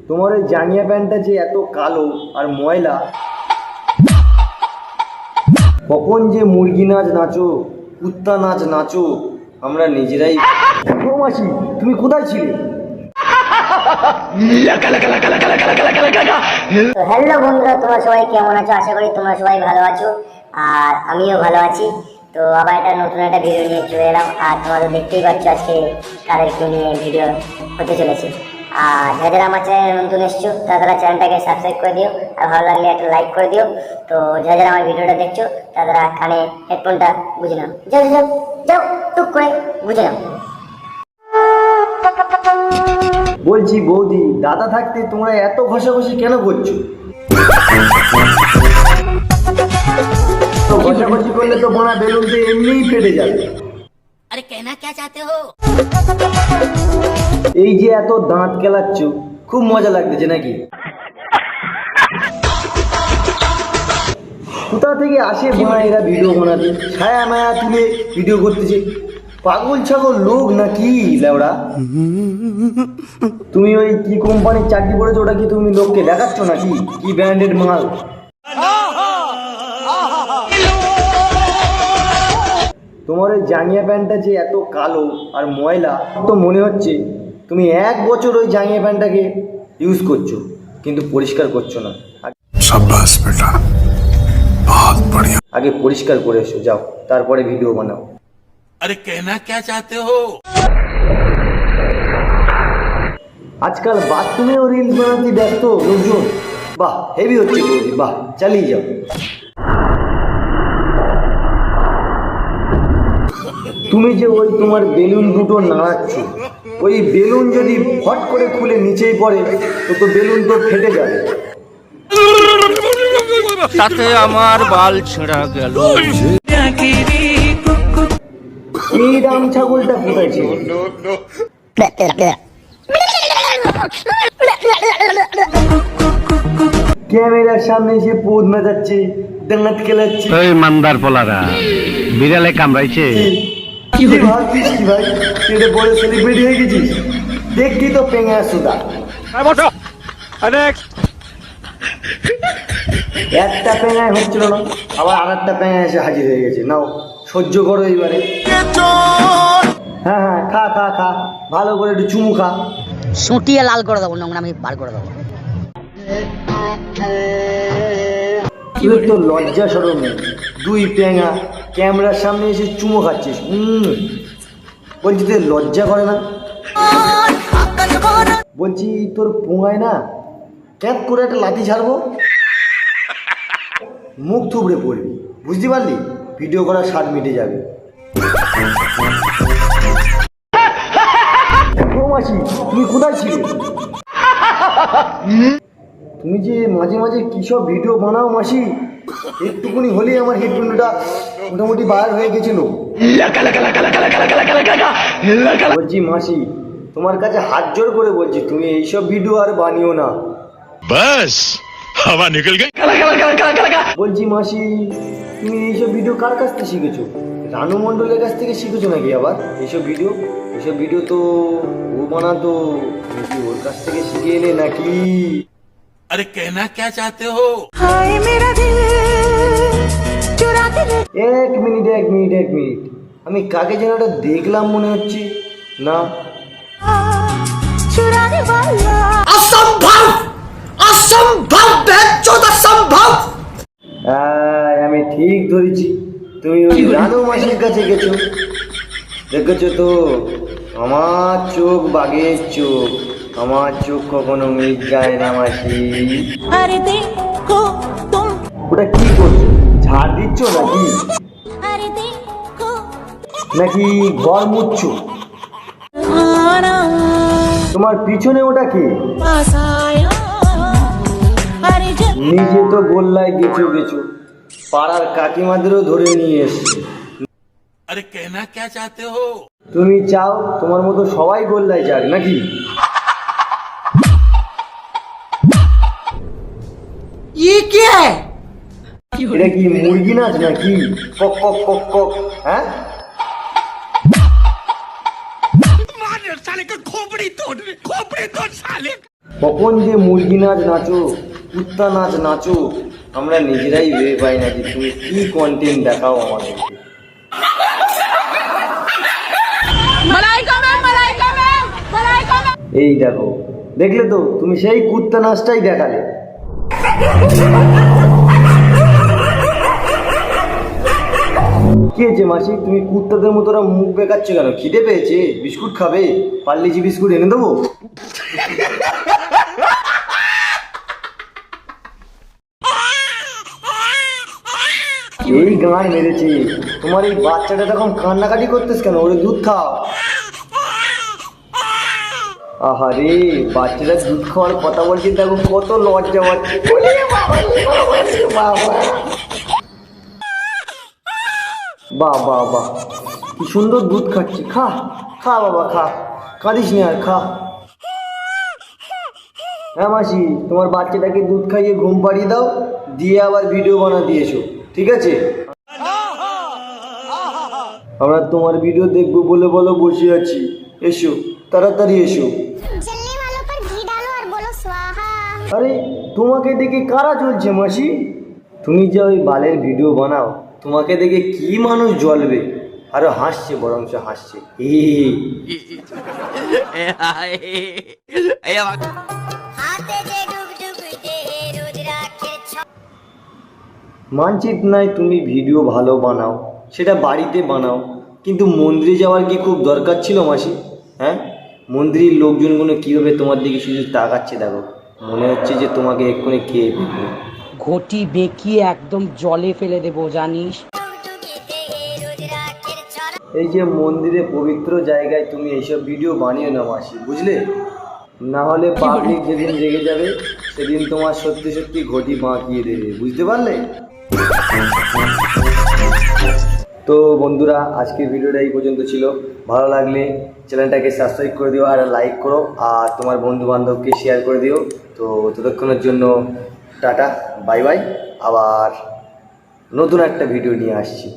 তোমার ওই জাঙ্গিয়া প্যান্টটা যে এত কালো আর ময়লা, কখন যে মুরগি নাচ নাচো, কুত্তা নাচ নাচো, আমরা নিজেরাই। ও মাসি, তুমি কোথায় ছিলে? হ্যালো বন্ধুরা, তোমরা সবাই কেমন আছো? আশা করি তোমরা সবাই ভালো আছো, আর আমিও ভালো আছি। তো আবার একটা নতুন একটা ভিডিও নিয়ে চলে এলাম, আর তোমরা তো দেখতেই পাচ্ছ আজকে কাদেরকে নিয়ে ভিডিও হতে চলেছে। আর যারা আমার চ্যানেলে নতুন এসছো তারা চ্যানেলটাকে সাবস্ক্রাইব করে দিও, আর ভালো লাগলে একটা লাইক করে দিও। তো যারা আমার ভিডিওটা দেখছো তারা কানে হেডফোনটা বুঝে নাও, যাও যাও যাও টুক করে বুঝে নাও। বলছি বৌদি, দাদা থাকতে তোমরা এত ঘষাঘষি কেন করছো? তো ঘষাঘষি করলে তো বোনা বেলুন তো এমনিই ফেটে যাবে। আরে কেনা কে চাতে হো? এই যে এত দাঁত কেলাচ্ছ, খুব মজা লাগতেছে নাকি? কোথা থেকে আসে বোনা এরা ভিডিও বানাতে, ছায়া মায়া তুলে ভিডিও করতেছে? পাগল ছাগল লোক নাকি লেওড়া? তুমি ওই কি কোম্পানির চাকরি করেছো, ওটা কি তুমি লোককে দেখাচ্ছ নাকি? কি ব্র্যান্ডেড মাল? তোমার ওই জাঙ্গিয়া প্যান্টটা যে এত কালো আর ময়লা, তো মনে হচ্ছে তুমি 1 বছর ওই জাঙ্গিয়া প্যান্টটাকে ইউজ করছো কিন্তু পরিষ্কার করছো না। शाबाश बेटा, बहुत बढ़िया। আগে পরিষ্কার করে এসো, যাও, তারপরে ভিডিও বানাও। अरे कहना क्या चाहते हो? আজকাল বাথরুমেও রিলস বানাতে ব্যস্ত লোকজন। বাহ, হেভি হচ্ছে বৌদি, বাহ, চালিয়ে যাও। তুমি যে ওই তোমার বেলুন দুটো নাড়াচ্ছ, ওই বেলুন যদি ফট করে খুলে নিচেই পড়ে তো বেলুন তো ফেটে যাবে। তাতে আমার বাল ছেঁড়া গেল। এই রাম ছাগলটা কোথায় ছিল? ক্যামেরার সামনে এসে পোদ মেজাচ্ছে, দাঁত খেলাচ্ছে। ওই মান্দার পোলারা বিড়ালে কামড়াইছে। কি ভাবছিস কি ভাই, তুই বড় সেলিব্রিটি হয়ে গেছিস? দেখবি তো পেঙা সুদা। একটা পেঙায় হচ্ছিল না, আবার আর একটা পেঙা এসে হাজির হয়ে গেছে। নাও, সহ্য করো এইবারে। হ্যাঁ হ্যাঁ, খা খা খা, ভালো করে একটু চুমু খা। সুটিয়ে লাল করে দেবো, নোংরা আমি বার করে দেবো। তুই তো লজ্জা সরম নেই, 2 পেঙা ক্যামেরার সামনে এসে চুমো খাচ্ছিস। বলছি তোর লজ্জা করে না? বলছি তোর পোঙায় না ক্যাপ করে একটা লাথি ছাড়বো, মুখ থুবড়ে পড়বি, বুঝতে পারলি? ভিডিও করার স্বাদ মিটে যাবে। ও মাসি, তুমি কোথায় ছিলে? তুমি যে মাঝে মাঝে কি সব ভিডিও বানাও মাসি, একটুকুনি হলেই আমার হেডফোনটা মোটামুটি বার হয়ে গেছিল। বলছি মাসি, তোমার কাছে হাত জোর করে বলছি, তুমি এইসব ভিডিও আর বানিও না। बस हवा निकल गई। বলছি মাসি, তুমি এইসব ভিডিও কার কাছ থেকে শিখেছো? রানু মণ্ডলের কাছ থেকে শিখেছো নাকি আবার এইসব ভিডিও? এইসব ভিডিও তো ও বানাতো, তুমি কি ওর কাছ থেকে শিখে এলে নাকি? अरे कहना क्या चाहते हो? এক মিনিট, আমি কাকে যেন ওটা দেখলাম মনে হচ্ছে না। আমি ঠিক ধরেছি, তুমি ওই রানু মাসির কাছে গেছো। দেখেছো তো, আমার চোখ বাঘের চোখ, আমার চোখ কখনো মিট যায় না মাসি। ওটা কি করছো? ঝাড় দিচ্ছ নাকি? নাকি ঘর মুছছো? তোমার পিছনে ওটা কি? নিজে তো গোল্লায় গেছো, পাড়ার কাকিমাদেরও ধরে নিয়ে এসছে। अरे कहना क्या चाहते हो? তুমি চাও তোমার মতো সবাই গোল্লায় যাক নাকি? এটা কি মুরগি নাচ নাকি? কক কক কক কক, হ্যাঁ? কখন যে মুরগি নাচ নাচো, কুত্তা নাচ নাচো, আমরা নিজেরাই ভেবে পাই না যে তুমি কি কন্টেন্ট দেখাও আমাদেরকে। এই দেখো, দেখলে তো তুমি সেই কুত্তা নাচটাই দেখালে। কি হয়েছে মাসি, তুমি কুত্তাদের মতো ওরা মুখ বেকাচ্ছ কেন? খিদে পেয়েছে? বিস্কুট খাবে? পার্লেজি বিস্কুট এনে দেবো? এই গান মেরেছে তোমার এই বাচ্চাটা তখন কান্নাকাটি করতেস কেন? ওরে দুধ খাও। আহারে, বাচ্চাটা দুধ খাওয়ার কথা বলছি, দেখো কত লজ্জা পাচ্ছে। বাহ বাহ বাহ, কি সুন্দর দুধ খাচ্ছে। খা খা বাবা খা, কাঁদিস নি আর, খা। হ্যাঁ মাসি, তোমার বাচ্চাটাকে দুধ খাইয়ে ঘুম পাড়িয়ে দাও, দিয়ে আবার ভিডিও বানা দিয়েছো, ঠিক আছে? আমরা তোমার ভিডিও দেখবো বলে বলো বসে আছি, এসো তাড়াতাড়ি এসো। जलने वालों पर घी डालो और बोलो स्वाहा। আরে তোমাকে দেখে কারা চলছে মাসি? তুমি যে ওই বালের ভিডিও বানাও, তোমাকে দেখে কি মানুষ জ্বলবে। আরো হাসছে, বরঞ্চ হাসছে। हाथे जे डुब डुब दे रुद्राक्षर छ মানচিত নাই তুমি ভিডিও ভালো বানাও, সেটা বাড়িতে বানাও, কিন্তু মন্দিরে যাওয়ার কি খুব দরকার ছিল মাসি? হ্যাঁ, মন্দিরের লোকজনগুলো কীভাবে তোমার দিকে শুধু তাকাচ্ছে দেখো, মনে হচ্ছে যে তোমাকে এক্ষুনি খেয়ে ফেলবে। ঘটি বেঁকিয়ে একদম জলে ফেলে দেবো, জানিস? डुब डुब दे रुद्राक्षर छ এই যে মন্দিরে পবিত্র জায়গায় তুমি এইসব ভিডিও বানিয়ে না মাসি, বুঝলে? না হলে পাবলিক যেদিন রেগে যাবে সেদিন তোমার সত্যি সত্যি ঘটি বাঁকিয়ে দেবে, বুঝতে পারলে? তো বন্ধুরা, আজকের ভিডিওটা এই পর্যন্ত ছিল। ভালো লাগলে চ্যানেলটাকে সাবস্ক্রাইব করে দিও আর লাইক করো, আর তোমার বন্ধু বান্ধবকে শেয়ার করে দিও। তো ততক্ষণের জন্য টাটা, বাই বাই। আবার নতুন একটা ভিডিও নিয়ে আসছি।